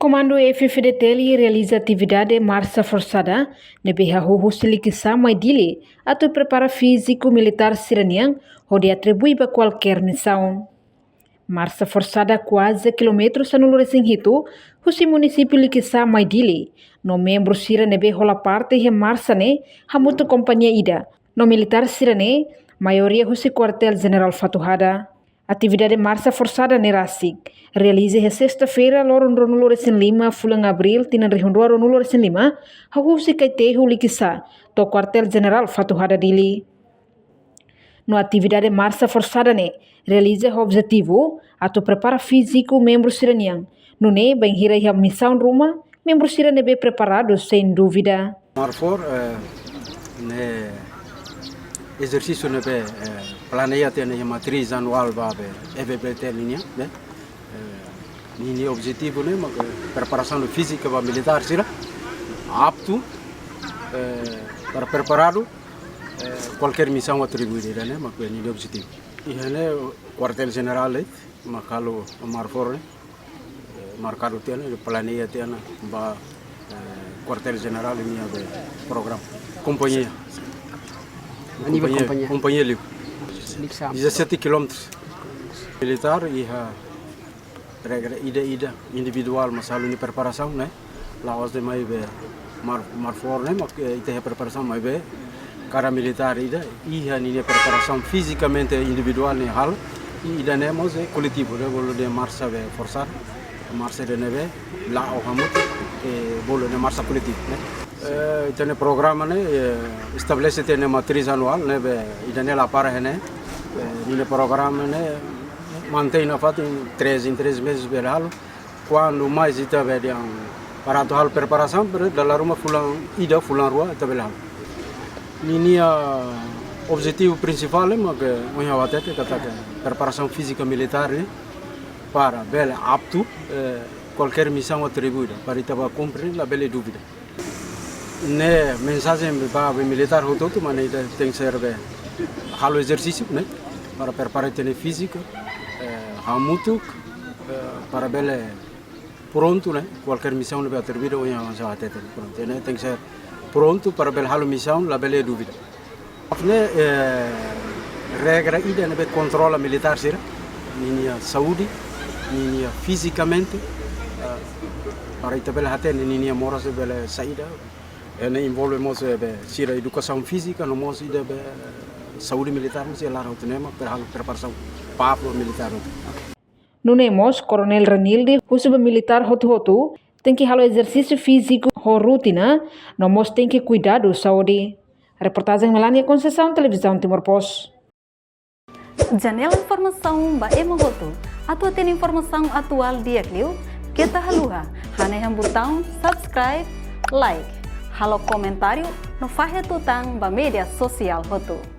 Comando FFDTL realiza atividade Marcha Forçada na Berra-Rojo Siliquissá Maidili, atau prepara físico militar siraniang, onde atribui para qualquer missão. Marcha Forçada quase quilômetros no Loresinhito, o município Liquissá Maidili, no membro sirane be rola parte e marcha ne, hamuto companhia ida, no militar sirane, maioria o quartel-general Fatuhada. Atividade Marcha Forçada Nerasik realiza a sexta-feira loron no Loresin Lima, fulang abril, tinan rihundua no Loresin Lima, hagusi kaitehu Liquissá, to quartel-general Fatuhada dili. No atividade Marcha Forçada ne realiza o objetivo atau prepara físico membro siraniang. No ne bem hira a missão Roma, membro sirane be preparados sem dúvida. Marfor ne exercício ne be planeia ter ne matriz anual ba be EVBT linha be ni objetivo ne ma preparação física ba militar sira apto para preparado qualquer missão atribuída né ma ni objetivo e ne quartel general ma kalau Marfor marcado tem planeia tem ba quartel general ni be program companhia a nível companhia livre 17 km militar e a regra ida individual mas halu ni preparação né lá os demais be Marfor né mas ite a preparação mais be cara militar ida e a ni preparação fisicamente individual né hal e ida né mas coletivo né bolo de marcha be forçar marcha de neve lá o hamut e bolo de marcha coletivo né tem programa né estabelece tem matriz anual né be ida né lá para né no programa né mantém na fato em 3 meses beralo quando mais está bem para a preparação da ruma fulan ida fulan rua está bem ini objetivo principal mas que unha até que preparação física militar né para bela apto qualquer missão atribuída para itaba cumprir la bela dúvida né mensagem para militar rototo mas tem que ser halo exercício né para preparar o físico hamutuk para bela pronto né qualquer missão não vai atribuir ou não já até pronto né tem que ser pronto para bela halo missão la bela dúvida né regra ida né controla militar sira minha saúde minha fisicamente para ita bela até minha moral se bela saída né envolve mos sira educação física no mos ida saúde militar mas ela não tem para preparação para militar No nemos Coronel Ranilde, o militar hotu tem que halo exercício físico ho rotina, no mos tem que cuidar da saúde. Reportagem Melania Conceição, Televisão Timor Post. Janela informação ba emogoto. Atua tem informação atual dia clio, kita haluha, haneham botão subscribe, like, halo comentário no fahe tutang ba media sosial hotu.